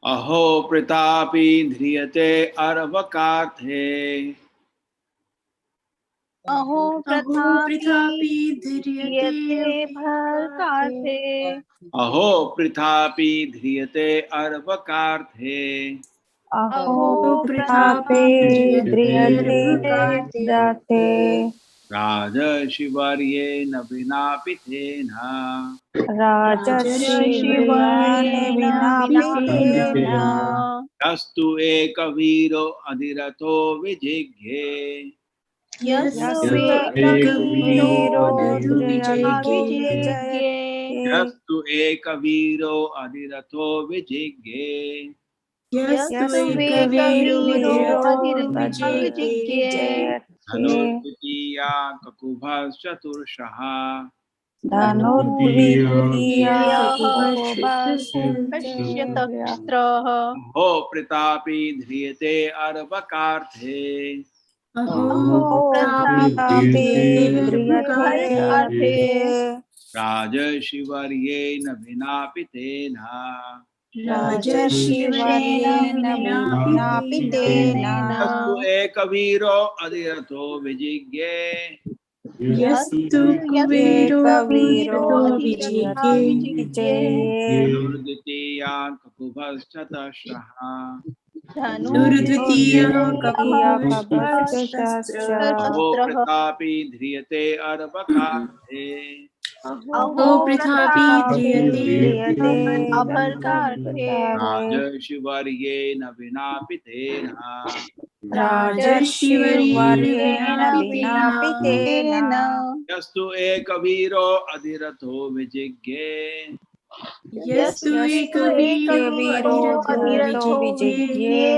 अहो प्रतापी ध्रियते अर्वकार्थे अहो प्रतापी ध्रियते भर्कार्थे अहो पृथापि ध्रियते अर्वकार्थे अहो प्रतापे ध्रियते भर्कार्थे राजर्षिवर्येण विनापि तेन राजर्षिवर्येण विनापितेन यस्तु एकवीरो अधिरथो विजिघ्रे यस्तु एकवीरो विजिज्ञे यस्तु एकवीरो अधिरथो विजिघ्रे यस्तु एकवीरो विजिज्ञे धनुर्द्वितीया ककुभश्चतुर्षः धनुर्द्वितीयः पश्यतस्त्रः अहो प्रतापी ध्रियते अर्वकार्थे अहो प्रतापे ध्रियते राजर्षिवर्येण विनापि तेन राजर्षिवर्येण विनापितेन यस्तु एकवीरो अधिरथो विजिज्ञे यस्तु एकवीरो विजिज्ञे धनुर्द्वितीया ककुभश्चतुर्षः धनुर्द्वितीयः अहो प्रतापी ध्रियते अर्वकार्थे अहो प्रतापी ध्रियते अभर्कार्थे राजर्षिवर्येण विनापि तेन राजर्षिवर्येण विनापितेन यस्तु एकवीरो अधिरथो विजिज्ञे यस्तु एकवीरो विजिज्ञे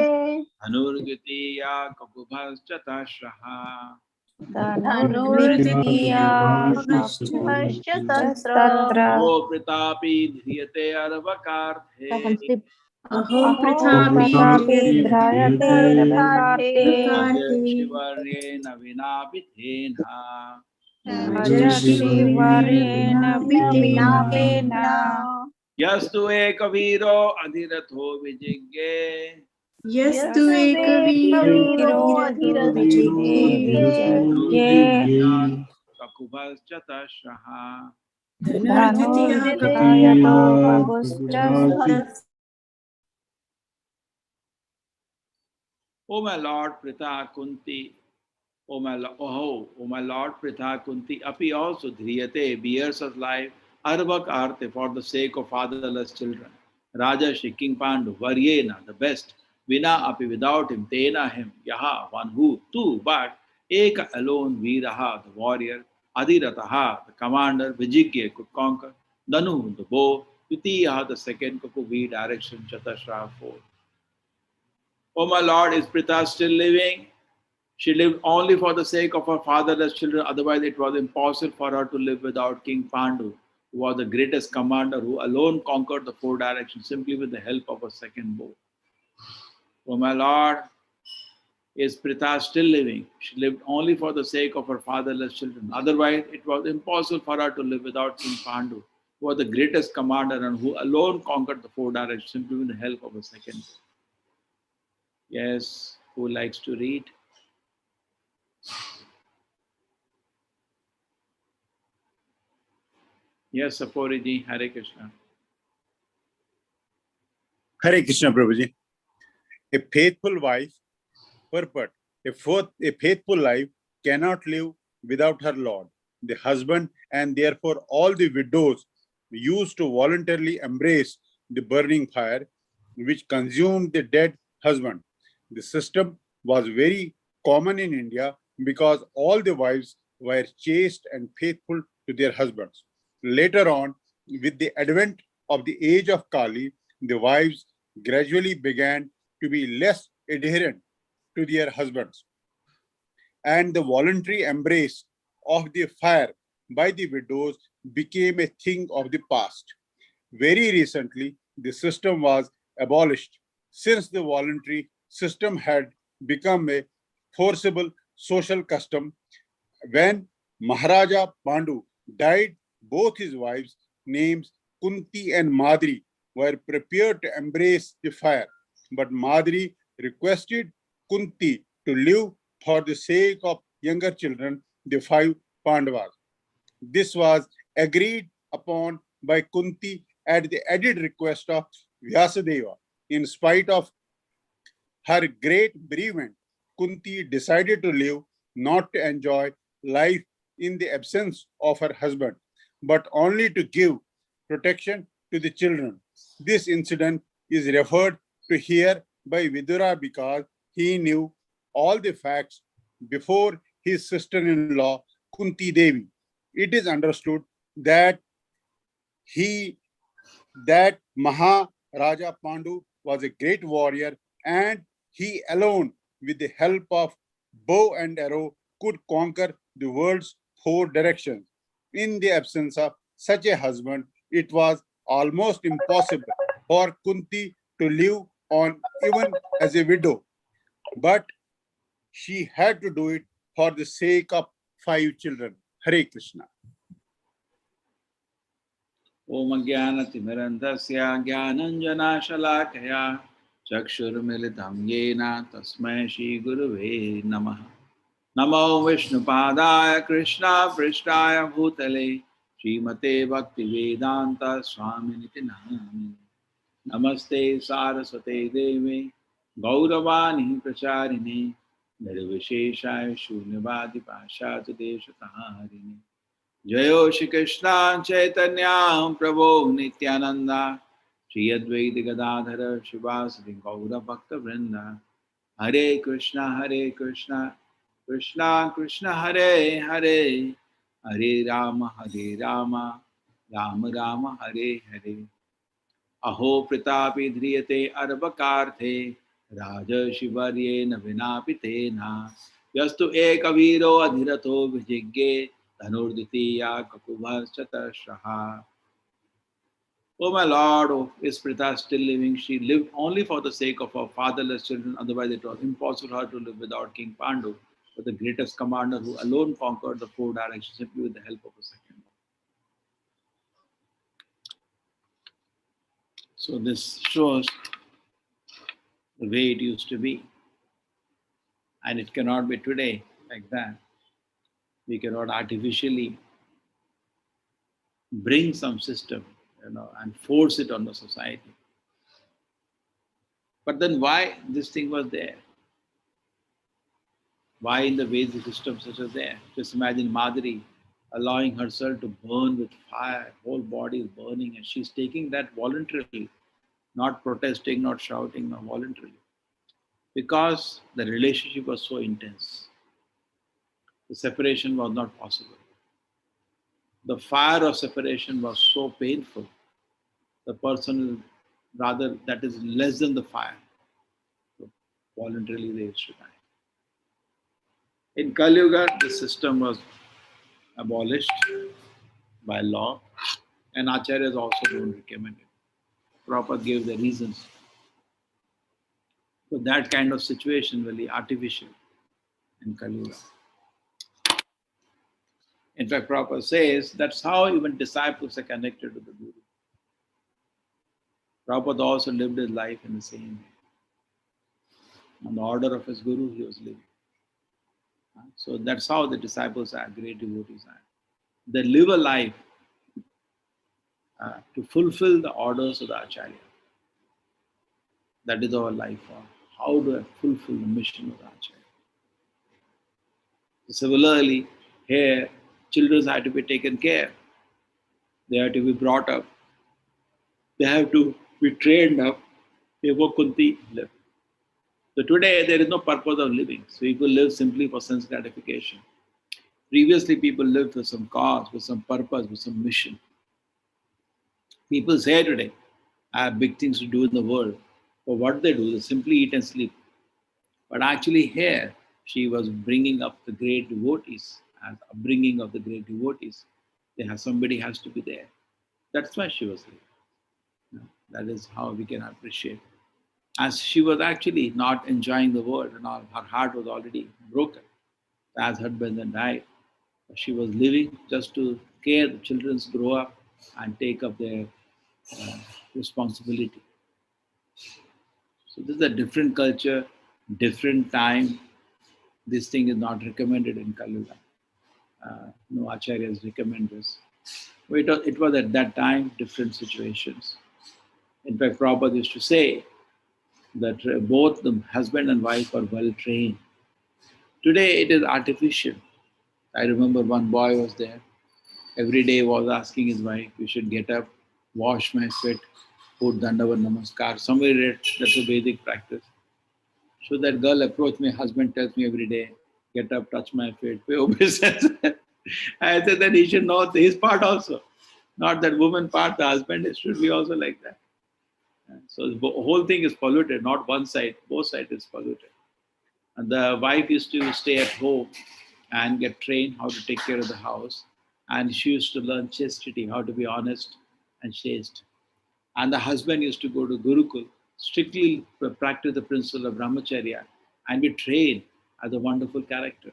धनुर्द्वितीया ककुभश्चतुर्षः अहो प्रतापी ध्रियते अर्वकार्थे अहो प्रतापी ध्रियते राजर्षिवर्येण विनापि तेन राजर्षिवर्येण विनापितेन यस्तु एकवीरो अधिरथो विजिज्ञे यस्तु एकवीरो विजिज्ञे ककुभश्चतुर्षः O my Lord Pritha Kunti, O my Lord Pritha Kunti, Api also Dhriyate bears us life, Arvak Arte for the sake of fatherless children. Rajarshi King Pandu, Varyena, the best, Vina Api without him, Tena him, Yaha, one who, two, but Eka alone, Viraha, the warrior, Adhirataha, the commander, Vijigye could conquer, Danu, the bow, Vitiyaha, the second, Kukuvi, direction, Chatashra, four. O my Lord, is Pritha still living? She lived only for the sake of her fatherless children, otherwise it was impossible for her to live without King Pandu, who was the greatest commander who alone conquered the four directions simply with the help of a second bow. O my Lord, is Pritha still living? She lived only for the sake of her fatherless children, otherwise it was impossible for her to live without King Pandu, who was the greatest commander and who alone conquered the four directions simply with the help of a second bow. Yes, who likes to read? Yes, Saporiji, Hare Krishna. Hare Krishna, Prabhuji. A faithful wife, purport. A faithful life cannot live without her Lord. The husband and therefore all the widows used to voluntarily embrace the burning fire which consumed the dead husband. The system was very common in India because all the wives were chaste and faithful to their husbands. Later on, with the advent of the age of Kali, the wives gradually began to be less adherent to their husbands, and the voluntary embrace of the fire by the widows became a thing of the past. Very recently, the system was abolished since the voluntary system had become a forcible social custom. When Maharaja Pandu died, both his wives' names Kunti and Madri were prepared to embrace the fire, but Madri requested Kunti to live for the sake of younger children, the 5 Pandavas. This was agreed upon by Kunti at the added request of Vyasadeva. In spite of her great bereavement, Kunti decided to live, not to enjoy life in the absence of her husband, but only to give protection to the children. This incident is referred to here by Vidura because he knew all the facts before his sister-in-law Kunti Devi. It is understood that he that Maharaja Pandu was a great warrior, and he alone, with the help of bow and arrow, could conquer the world's 4 directions. In the absence of such a husband, it was almost impossible for Kunti to live on even as a widow. But she had to do it for the sake of 5 children. Hare Krishna. Om Jnanatimirandasya Jnananjanashalakaya Chakshurmilitam Yena Tasmai Shri Guruve Namaha. Namo Vishnupadaya Krishna Prishtaya Bhutale Srimate Bhaktivedanta Swaminiti Namani. Namaste Saraswate Deve Gauravani Pracharine Nirvisheshaya Shunyavadi Pashatu Deshataharini. Jayo Shri Krishna Chaitanya Prabhu Nityananda Shri Advaita Gadadhara Shivasati Gaura Bhakta Vrinda. Hare Krishna Krishna Krishna Hare Hare Hare Rama Rama Rama Hare Hare. Aho Pratapi Dhriyate Arvakarte Raja Shivaryena Vinapitena Yastu Ekaviro Adhirato Vijigge Dhanurditiya Kakubhas Chatashaha. Oh my Lord, oh, is Pritha still living? She lived only for the sake of her fatherless children, otherwise it was impossible for her to live without King Pandu, but the greatest commander who alone conquered the 4 directions simply with the help of a second. So this shows the way it used to be. And it cannot be today like that. We cannot artificially bring some system, and force it on the society. But then why this thing was there? Why in the Vedic system such as there? Just imagine Madhuri allowing herself to burn with fire, whole body is burning, and she's taking that voluntarily, not protesting, not shouting, not voluntarily. Because the relationship was so intense. The separation was not possible. The fire of separation was so painful. The person, rather, that is less than the fire. So voluntarily they used to die. In Kali Yuga, the system was abolished by law, and Acharyas also don't recommend it. Prabhupada gave the reasons. So that kind of situation will be artificial in Kali Yuga. In fact, Prabhupada says that's how even disciples are connected to the Guru. Prabhupada also lived his life in the same way. On the order of his Guru, he was living. So that's how the disciples are, great devotees are. They live a life to fulfill the orders of the Acharya. That is our life for how do I fulfill the mission of the Acharya. Similarly, here, children have to be taken care. They have to be brought up. They have to be trained up before Kunti lived. So today, there is no purpose of living. So people live simply for sense gratification. Previously, people lived for some cause, with some purpose, with some mission. People say today, I have big things to do in the world. But what they do, they simply eat and sleep. But actually here, she was bringing up the great devotees, as upbringing of the great devotees. Somebody has to be there. That's why she was here. That is how we can appreciate. As she was actually not enjoying the world and all, her heart was already broken. As her husband died, she was living just to care the children grow up and take up their responsibility. So this is a different culture, different time. This thing is not recommended in Kalyuga. No acharyas recommend this. It was at that time different situations. In fact, Prabhupada used to say that both the husband and wife are well trained. Today it is artificial. I remember one boy was there. Every day was asking his wife, you should get up, wash my feet, put Dandavat Namaskar. Somebody read that's a Vedic practice. So that girl approached me, husband tells me every day, get up, touch my feet, pay obeisance. I said that he should know his part also. Not that woman part, the husband should be also like that. So the whole thing is polluted, not one side, both sides is polluted. And the wife used to stay at home and get trained how to take care of the house. And she used to learn chastity, how to be honest and chaste. And the husband used to go to Gurukul, strictly practice the principle of brahmacharya and be trained as a wonderful character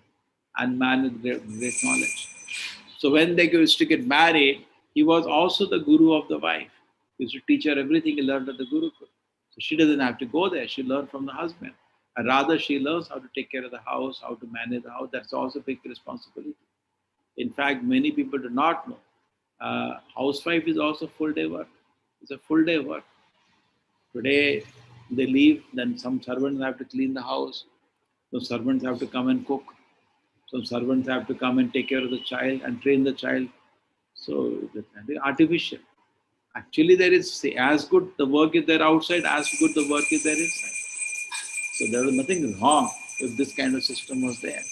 and man with great knowledge. So when they used to get married, he was also the guru of the wife. He used to teach her everything he learned at the Gurukul. So she doesn't have to go there, she learned from the husband. And rather, she learns how to take care of the house, how to manage the house. That's also a big responsibility. In fact, many people do not know. Housewife is also full day work. It's a full day work. Today they leave, then some servants have to clean the house. Some servants have to come and cook. Some servants have to come and take care of the child and train the child. So it's artificial. Actually, there is as good the work is there outside, as good the work is there inside. So there was nothing wrong if this kind of system was there.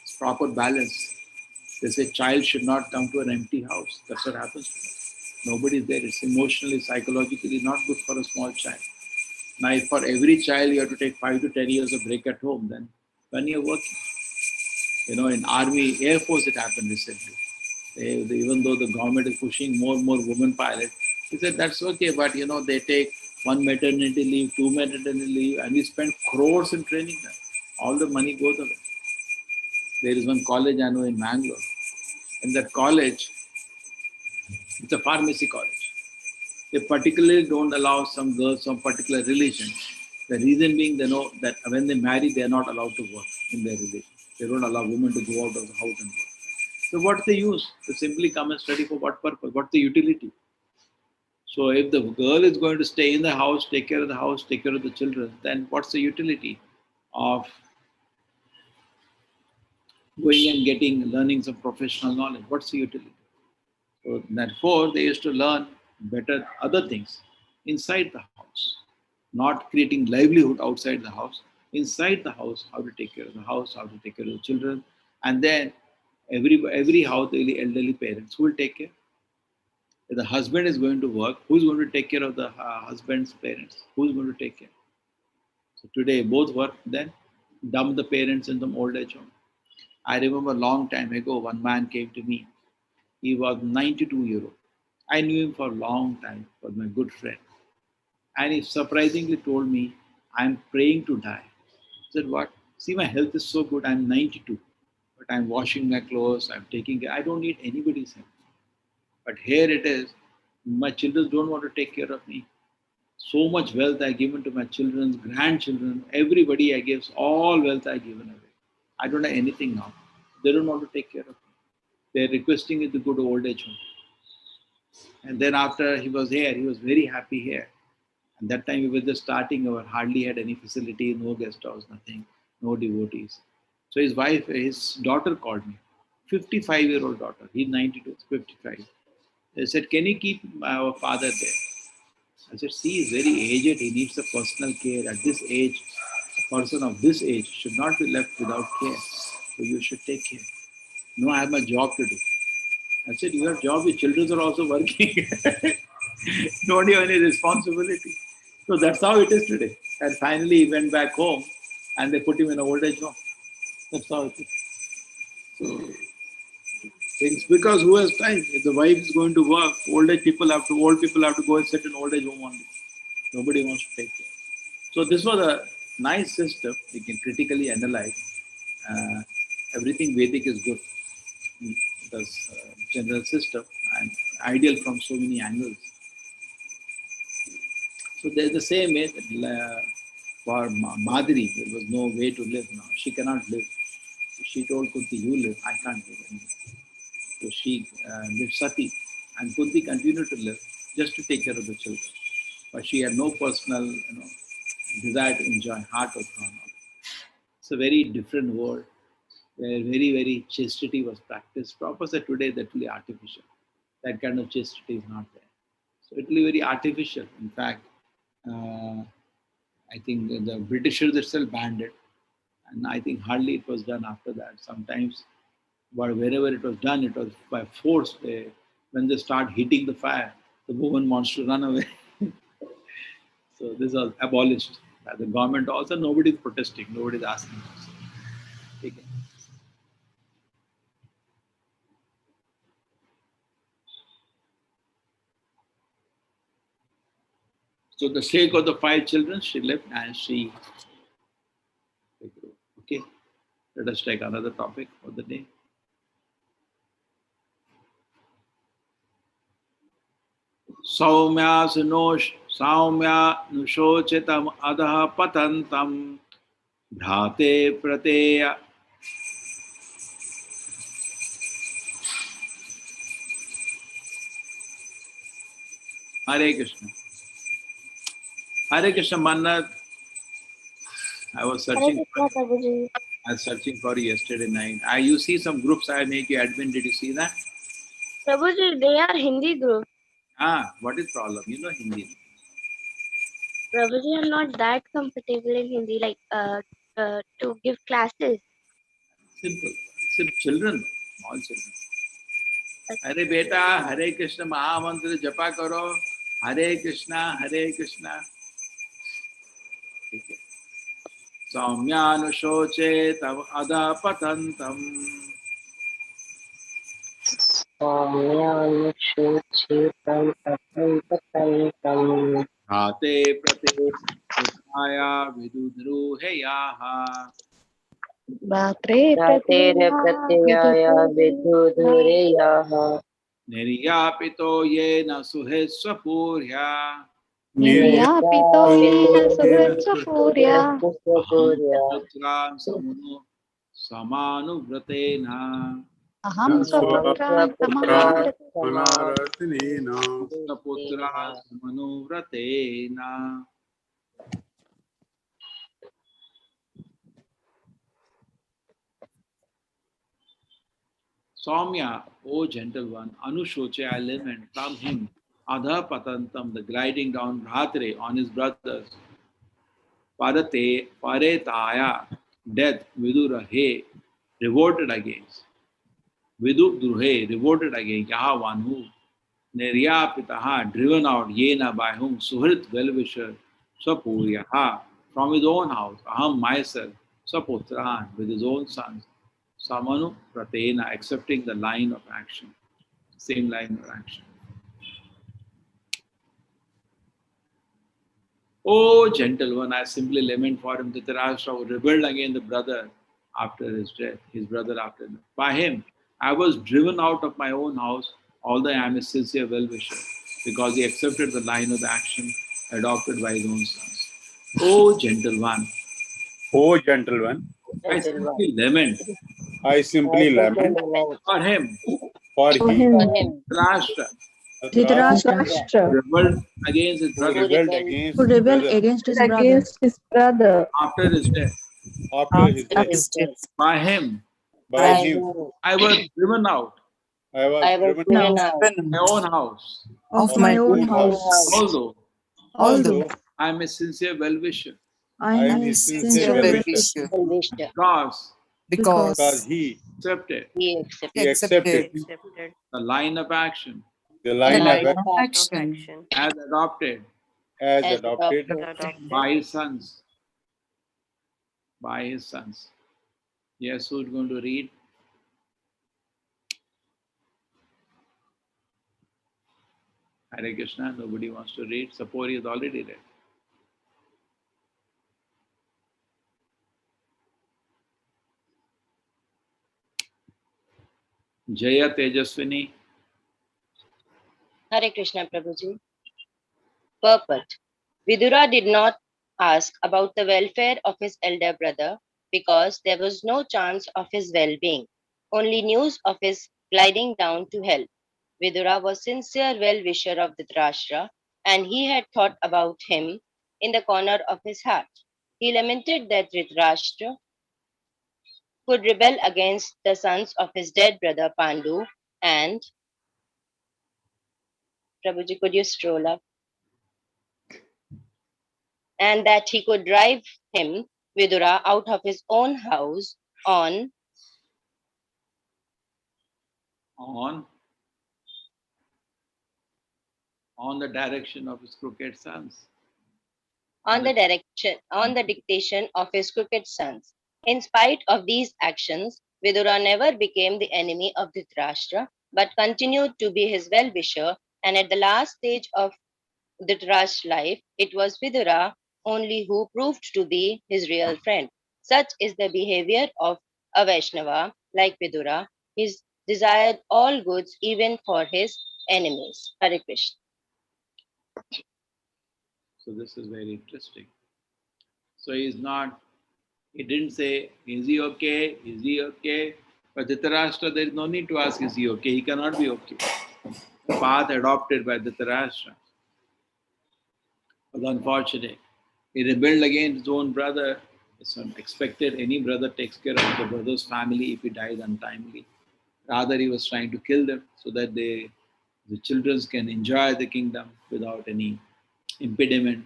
It's proper balance. They say child should not come to an empty house. That's what happens to them. Nobody is there. It's emotionally, psychologically not good for a small child. Now, if for every child you have to take 5 to 10 years of break at home, then when you're working, in Army, Air Force, it happened recently. Even though the government is pushing more and more women pilots, he said that's okay, but they take one maternity leave, 2 maternity leave, and we spend crores in training them. All the money goes away. There is one college I know in Bangalore. In that college, it's a pharmacy college. They particularly don't allow some girls from particular religion. The reason being they know that when they marry, they are not allowed to work in their religion. They don't allow women to go out of the house and work. So what's the use? To simply come and study for what purpose? What's the utility? So if the girl is going to stay in the house, take care of the house, take care of the children, then what's the utility of going and learning some professional knowledge? What's the utility? So therefore, they used to learn better other things inside the house, not creating livelihood outside the house. Inside the house, how to take care of the house, how to take care of the children, and then every house, the elderly parents who will take care. If the husband is going to work, who's going to take care of the husband's parents? Who's going to take care? So today, both work, then dump the parents in some old age home. I remember a long time ago, one man came to me. He was 92-year-old. I knew him for a long time, was my good friend. And he surprisingly told me, I'm praying to die. I said, what? See, my health is so good, I'm 92. But I'm washing my clothes, I'm taking care. I don't need anybody's help. But here it is, my children don't want to take care of me. So much wealth I given to my children's grandchildren, everybody I gave, all wealth I given away. I don't have anything now. They don't want to take care of me. They're requesting me to go to old age home. And then after he was here, he was very happy here. And that time we were just starting, we hardly had any facility, no guest house, nothing, no devotees. So his daughter called me, 55-year-old daughter. He's 92, 55. They said, can you keep our father there? I said, see, he's very aged, he needs a personal care. At this age, a person of this age should not be left without care. So you should take care. No, I have my job to do. I said, you have job, your children are also working. Don't you have any responsibility? So that's how it is today. And finally he went back home and they put him in an old age home. That's how it is. So things, because who has time? If the wife is going to work, old people have to go and sit in old age home only. Nobody wants to take care. So this was a nice system. We can critically analyze. Everything Vedic is good. Because general system and ideal from so many angles. So there's the same way that for Madhuri, there was no way to live now. She cannot live. She told Kunti, you live, I can't live anymore. So she lived Sati, and Kunti continued to live just to take care of the children. But she had no personal, desire to enjoy. Heart was gone out. It's a very different world where very, very chastity was practiced. Prabhupada said today that will be artificial. That kind of chastity is not there. So it will be very artificial. In fact, I think the Britishers itself banned it. And I think hardly it was done after that. Sometimes, but wherever it was done, it was by force. When they start heating the fire, the woman wants to run away. So this was abolished by the government also. Nobody is protesting. Nobody is asking. Okay. So the sake of the 5 children, she left and she. Okay. Let us take another topic for the day. Saumya nushochitam adha patantam bhrate prateya. Hare Krishna. Hare Krishna Mannat. I was searching for you yesterday night. You see some groups I make you admin. Did you see that? Prabhuji, they are Hindi group. What is problem? You know Hindi. Prabhuji, I'm not that comfortable in Hindi, like to give classes. Simple. Simple children, small children. Hare beta, Hare Krishna Mahamantra japa karo. Hare Krishna, Hare Krishna. Okay. Saumyanushoche tav adha patantam. Bhate prate uttaya vidudruheyaha. Bhatre pratyaya vidudhureyaha. Niryapito yena suhesvapurya. Niryapito yena suhृत्सपूर्या Putra samanuvratena. aham swaputran Manaratinena. Putra samanuvratena. Saumya, O gentle one, Anushoche, I lament from him, Adha Patantam, the gliding down Bhratre on his brothers, Paretaya, death, Vidura, he, revolted against. Vidu Durhe, revolted against, Yaha one who, Niryapitaha, driven out, Yena by whom, Suhrit well-wisher, Swapuryaha, from his own house, Aham myself, Swaputran, with his own sons, Samanu Pratena, accepting the line of action, same line of action. O gentle one, I simply lament for him, Dhritarashtra, who rebelled against the brother after his death, his brother after death. By him, I was driven out of my own house, although I am a sincere well-wisher, because he accepted the line of the action adopted by his own sons. O gentle one, O gentle one, I simply lament I simply lament for him, for him. Dhritarashtra, Dhritarashtra rebelled against his Who brother rebelled against who his rebelled brother against his brother after his death. after his death. By him, By him, I was driven out I was driven out of my own house, of my own house. although Although I am a sincere well-wisher, I I am am a a sincere sincere well-wisher well-wisher, because because he accepted accepted the line of action the line of as adopted as adopted by his sons. By his sons. Yes, who's going to read? Hare Krishna, nobody wants to read. Sapori has already read. Jaya Tejaswini. Hare Krishna Prabhuji. Purport. Vidura did not ask about the welfare of his elder brother because there was no chance of his well-being, only news of his gliding down to hell. Vidura was sincere well-wisher of Dhritarashtra, and he had thought about him in the corner of his heart. He lamented that Dhritarashtra could rebel against the sons of his dead brother Pandu, and Prabhuji, could you stroll up? And that he could drive him, Vidura, out of his own house on on the direction of his crooked sons. on the dictation of his crooked sons. In spite of these actions, Vidura never became the enemy of Dhritarashtra, but continued to be his well-wisher, and at the last stage of Dhritarashtra's life, it was Vidura only who proved to be his real friend. Such is the behavior of a Vaishnava like Vidura. He desired all goods even for his enemies. Hare Krishna. So this is very interesting. So he didn't say, is he okay? Is he okay? But Dhritarashtra, there is no need to ask, is he okay? He cannot be okay. The path adopted by Dhritarashtra was unfortunate. He rebelled against his own brother. It's unexpected. Any brother takes care of the brother's family if he dies untimely. Rather, he was trying to kill them so that the children can enjoy the kingdom without any impediment.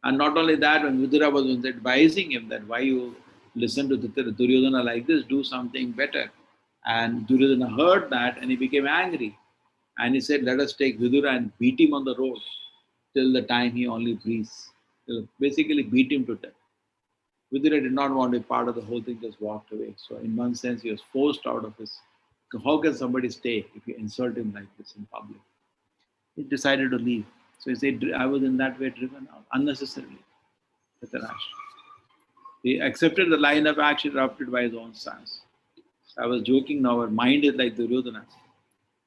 And not only that, when Vidura was advising him that why you listen to Duryodhana like this, do something better. And Duryodhana heard that and he became angry. And he said, let us take Vidura and beat him on the road till the time he only breathes. Basically beat him to death. Vidura did not want to be part of the whole thing, just walked away. So in one sense, he was forced out of his. How can somebody stay if you insult him like this in public? He decided to leave. So he said, I was in that way driven out unnecessarily. He accepted the line of action adopted by his own sons. I was joking now, our mind is like Duryodhana.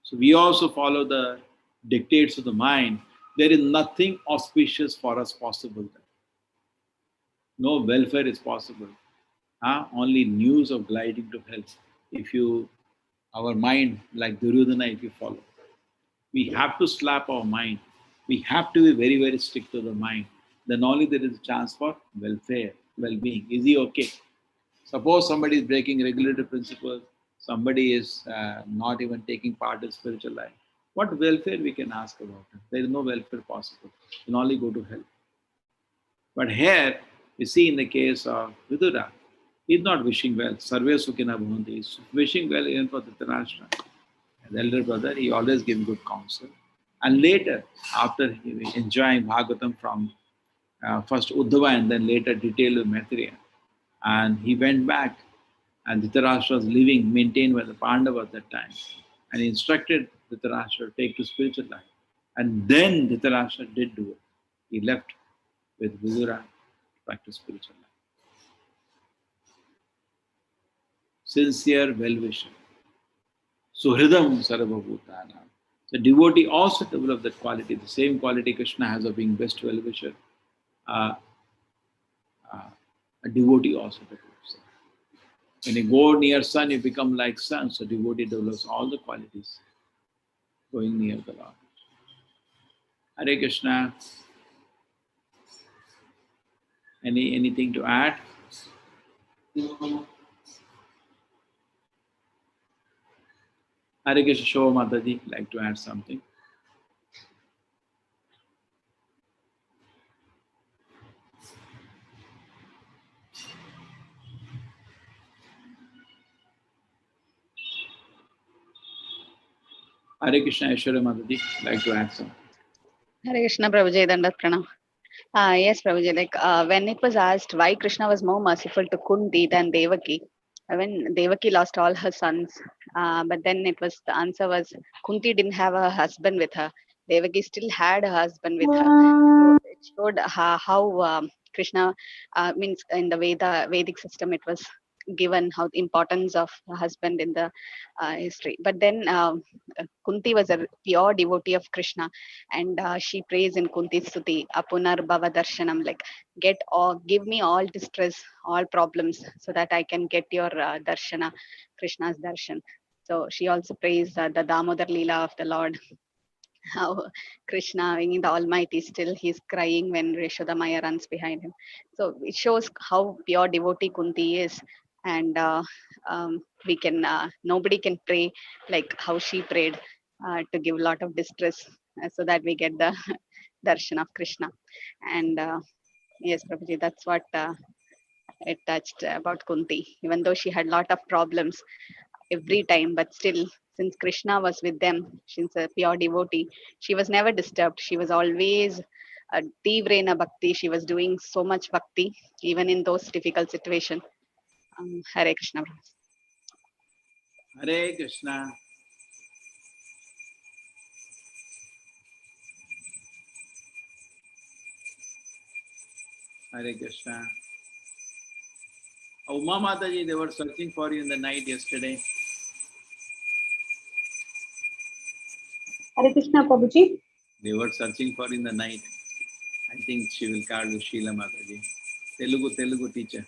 So we also follow the dictates of the mind. There is nothing auspicious for us possible. No welfare is possible. Only news of gliding to hell. If you, our mind, like Duryodhana, if you follow. We have to slap our mind. We have to be very, very strict to the mind. Then only there is a chance for welfare, well-being. Is he okay? Suppose somebody is breaking regulatory principles, somebody is not even taking part in spiritual life. What welfare we can ask about it? There is no welfare possible. You can only go to hell. But here, we see in the case of Vidura, he is not wishing well. Sarve Sukhina Bhavanti is wishing well even for Dhritarashtra. The elder brother, he always gave good counsel. And later, after enjoying Bhagavatam from first Uddhava and then later detailed with Maitreya, and he went back, and Dhritarashtra was living, maintained by the Pandavas at that time. And he instructed Dhritarashtra to take to spiritual life. And then Dhritarashtra did do it. He left with Vidura to practice spiritual life. Sincere well-wisher. Suhridam sarvabhutana. The devotee also develops that quality, the same quality Krishna has of being best well-wisher. A devotee also develops it. When you go near sun, you become like sun. So devotee develops all the qualities going near the Lord. Hare Krishna. Anything to add? Hare Krishna, Shobha Mataji, like to add something? Hare Krishna, Aishwarya Mataji, like to add something? Hare Krishna, Prabhuji, Dandat Pranam. Yes, Prabhuji, like when it was asked why Krishna was more merciful to Kunti than Devaki, when Devaki lost all her sons, but then the answer was Kunti didn't have a husband with her. Devaki still had a husband with her. So it showed how Krishna means in the Vedic system, it was given how the importance of a husband in the history. But then Kunti was a pure devotee of Krishna, and she prays in Kunti Stuti, Apunar Bhava Darshanam, like give me all distress, all problems, so that I can get your darshana, Krishna's darshan. So she also prays the Damodar Leela of the Lord, how Krishna, being the Almighty, still he's crying when Yashoda Maya runs behind him. So it shows how pure devotee Kunti is, and we can nobody can pray like how she prayed to give a lot of distress, so that we get the darshan of Krishna. And yes, Prabhuji, that's what it touched about Kunti. Even though she had lot of problems every time, but still, since Krishna was with them, she's a pure devotee, she was never disturbed. She was always a Tivrena Bhakti. She was doing so much Bhakti, even in those difficult situations. Hare Krishna. Hare Krishna. Hare Krishna. Uma Mataji, they were searching for you in the night yesterday. Hare Krishna, Prabhuji. They were searching for you in the night. I think she will call you Sheila Mataji. Telugu teacher.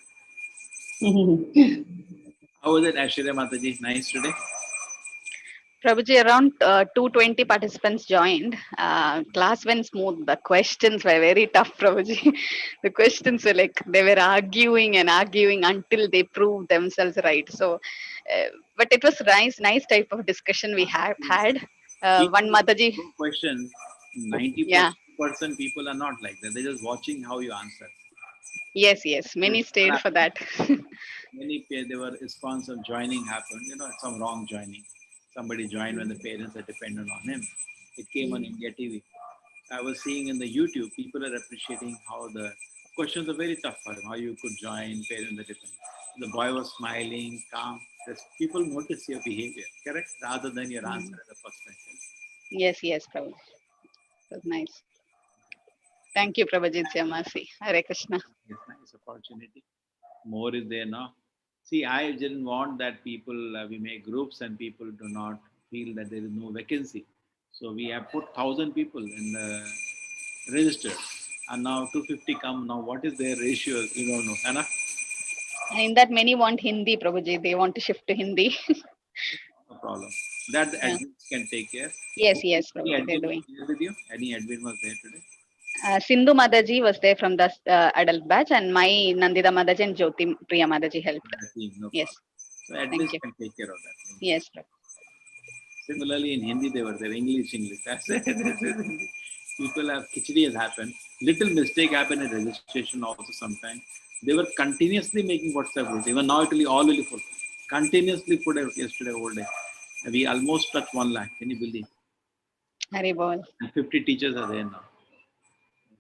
How was it, Ashwarya Mataji? Nice today? Prabhuji, around 220 participants joined. Class went smooth. The questions were very tough, Prabhuji. The questions were like, they were arguing and arguing until they proved themselves right. So, but it was nice type of discussion we had. One Mataji. Question, 90% Yeah. people are not like that. They're just watching how you answer. Yes. Many stayed for that. Many, there were response of joining happened, some wrong joining. Somebody joined when the parents are dependent on him. It came on India TV. I was seeing in the YouTube, people are appreciating how the questions are very tough for him, how you could join, parents are dependent. The boy was smiling, calm. People notice your behavior, correct? Rather than your answer in the first sentence. Yes, Prabhuji. It was nice. Thank you, Prabhuji Jamasi. Hare Krishna. It's a nice opportunity. More is there now. See, I didn't want that people, we make groups and people do not feel that there is no vacancy. So we have put 1,000 people in the register. And now 250 come. Now what is their ratio? We don't know. Anna? In that many want Hindi, Prabhuji. They want to shift to Hindi. No problem. That the admins can take care. Yes, Any Prabhuji, they're admin doing. was there with you? Any admin was there today? Sindhu Madaji was there from the adult batch, and my Nandida Madaji and Jyoti Priya Madaji helped. No Yes. So admins can take care of that. Yes. Similarly, in Hindi, they were there. English. That's it. People have, khichdi has happened. Little mistake happened in registration also sometimes. They were continuously making WhatsApp groups. Even now it will be all will be full. Continuously put out yesterday whole day. We almost touched 1 lakh. Can you believe? Hari bol. And 50 teachers are there now.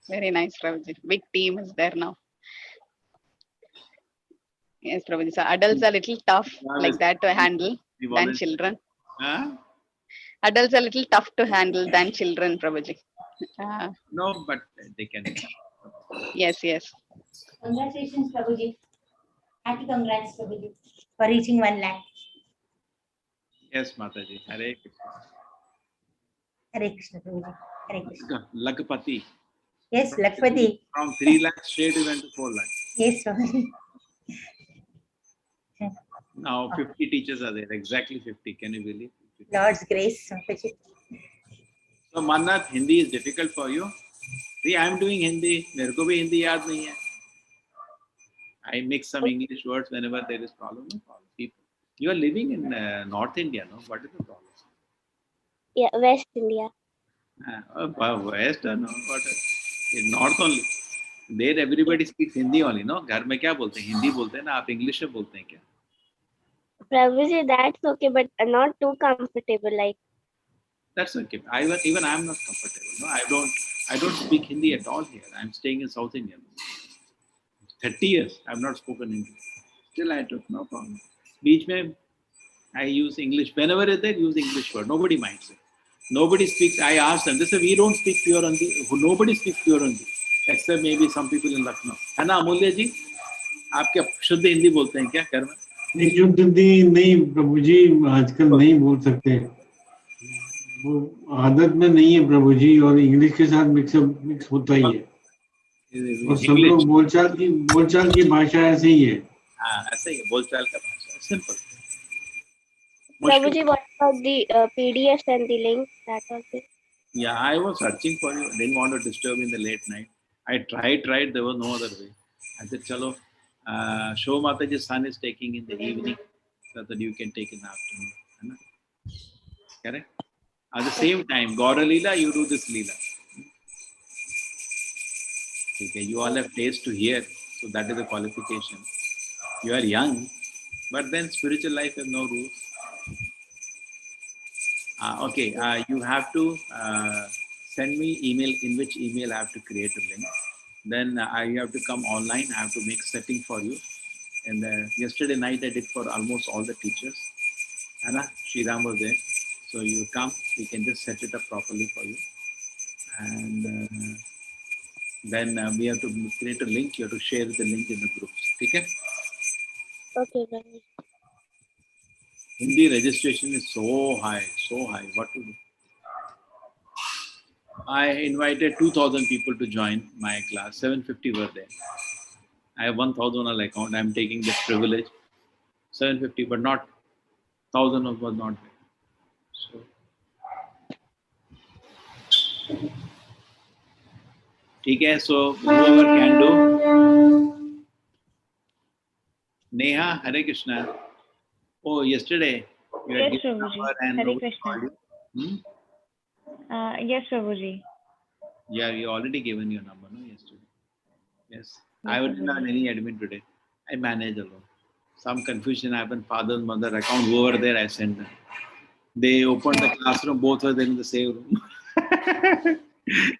Very nice, Prabhuji. Big team is there now. Yes, Prabhuji. So adults are a little tough like that to handle than children. Huh? Adults are a little tough to handle than children, Prabhuji. No, but they can. Yes. Congratulations, Prabhuji. Happy congrats, Prabhuji, for reaching 1 lakh. Yes, Mataji. Hare Krishna. Hare Krishna, Prabhuji. Hare Krishna. Lakpati. Yes, Lakpati. From 3 lakhs straight we went to 4 lakhs. Yes, Prabhuji. Now 50 teachers are there. Exactly 50. Can you believe? Lord's grace, Prabhuji. So Mannat, Hindi is difficult for you? See, I am doing Hindi. मेरे को भी हिंदी याद नहीं है. I mix some English words whenever there is problem. No problem. People, you are living in North India, no? What is the problem? Yeah, West India. West, no? What? In North only. There everybody speaks Hindi only, no? घर में क्या बोलते हैं? हिंदी बोलते हैं ना? आप English में बोलते हैं क्या? Prabhuji, that's okay, but not too comfortable. Like That's okay. Even I am not comfortable. No, I don't speak Hindi at all here. I am staying in South India. 30 years I have not spoken English. Still I took no problem. Beach mein, I use English. Whenever they use English word, nobody minds it. Nobody speaks. I asked them. They say we don't speak pure Hindi. Nobody speaks pure Hindi, except maybe some people in Lucknow. है ना अमूल्य जी? आप क्या शुद्ध हिंदी बोलते हैं क्या घर में? नहीं प्रभु जी, आजकल नहीं बोल सकते, वो आदत में नहीं है प्रभु जी, और इंग्लिश के साथ मिक्स होता ही है, और सब लोग बोलचाल की भाषा ऐसे ही है। हाँ ऐसे ही है, बोलचाल का भाषा simple. Prabhuji, what about the PDF and the link? That was it. Yeah, I was searching for you. Didn't want to disturb in the late night. I tried. There was no other way. I said, "Chalo, Show Mataji's son is taking in the evening, so that you can take in the afternoon." है ना? Correct? At the same time, Gaura Leela, you do this Leela. Okay, you all have taste to hear, so that is a qualification. You are young, but then spiritual life has no rules. Okay, you have to send me email, in which email I have to create a link. Then you have to come online. I have to make setting for you. And yesterday night I did for almost all the teachers. Anna, Sriram was there. So you come, we can just set it up properly for you. And then we have to create a link. You have to share the link in the groups. Okay? Okay, Prabhuji. Hindi registration is so high, so high. What to do? I invited 2,000 people to join my class. 750 were there. I have 1,000 on account. I'm taking that privilege. 750, but not 1,000 was not there. So, okay. So whoever can do. Neha, Hare Krishna. Oh, yesterday you had Yes, given Prabhuji. number and Hare nobody Krishna. called you. Yes, Prabhuji. Yeah, you already given your number, no? Yesterday. Yes. Yes, I didn't have Prabhuji. any admin today. I manage alone. Some confusion happened. Father, mother account, whoever there, I sent them. They opened the classroom. Both were there in the same room.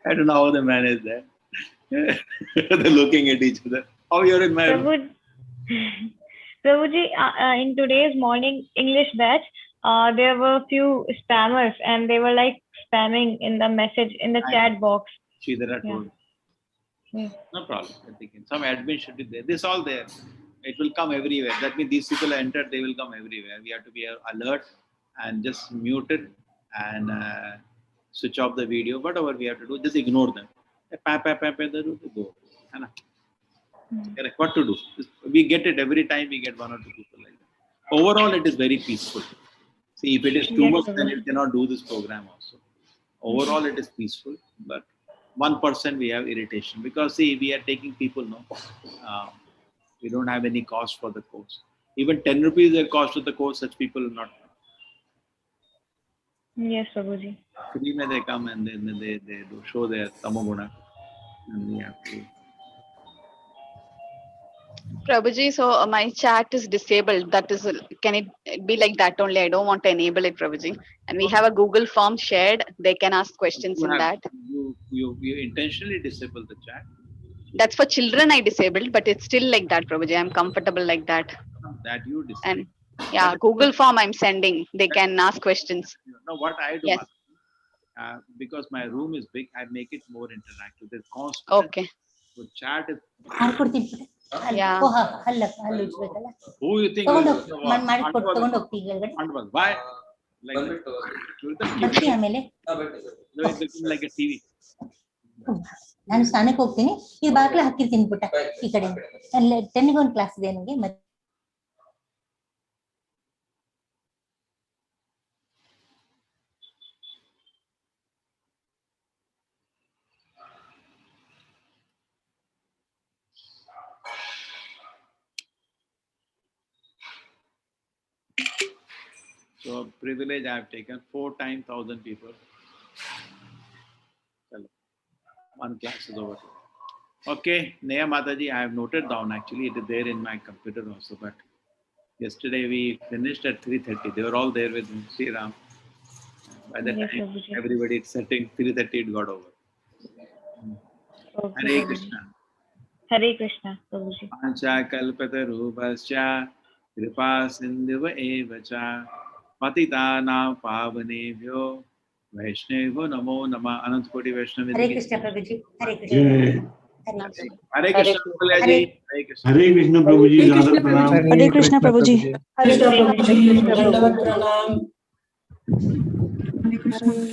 I don't know how they manage that. They're looking at each other. Oh, you're in my room. Prabhuji, in today's morning English batch, there were few spammers and they were like spamming in the message in the chat box. Sridhara told. Yeah. No problem. Some admin should be there. This all there. It will come everywhere. That means these people are entered, they will come everywhere. We have to be alert and just mute it and switch off the video. Whatever we have to do, just ignore them. Go. Correct. What to do? We get it every time. We get one or two people like that. Overall, it is very peaceful. See, if it is too much, then you cannot do this program also. Overall, it is peaceful, but 1% we have irritation because see, we are taking people. No, we don't have any cost for the course. Even 10 rupees the cost of the course. Such people will not. Yes, Prabhuji. Free mein they come and then they do show their tamoguna, and we have to. Prabhuji, so my chat is disabled. That is, can it be like that only? I don't want to enable it, Prabhuji. And we have a Google form shared. They can ask questions in that. You intentionally disable the chat. That's for children I disabled, but it's still like that, Prabhuji. I'm comfortable like that. That you disable. And yeah, Google form I'm sending. They can ask questions. No, what I do, yes. Because my room is big, I make it more interactive. There's constant. Okay. So chat is. Yeah. Who you think? Why? Like like a TV. ನಾನು ಸ್ನಾನಕ್ಕೆ ಹೋಗ್ತೀನಿ, ಈ ಬಾಗ್ಲ ಹಾಕಿರ್ತೀನಿ ಪುಟ್ಟ ಈ ಕಡೆ. 10 ಒಂದು class ಇದೆ ನನಗೆ. So privilege I have taken 4 times 1,000 people. One class is over. Okay, Neha Mataji, I have noted down actually. It is there in my computer also. But yesterday we finished at 3:30. They were all there with me, Sri Ram. By the time everybody is setting 3:30, it got over. Okay, Hare Krishna. Hare Krishna, Prabhuji. Pancha kalpatarubhascha kripa sindhuva evacha patitana pavanebhyo Vaishnav namo nama. Anant Koti Vaishnav. Hare Krishna, Prabhuji. Hare Krishna. Hare Krishna, Balaji. Hare Krishna. हरे कृष्ण प्रभु जी, ज्यादा प्रणाम। हरे कृष्ण प्रभु जी। कृष्ण प्रभु जी, दंडवत प्रणाम।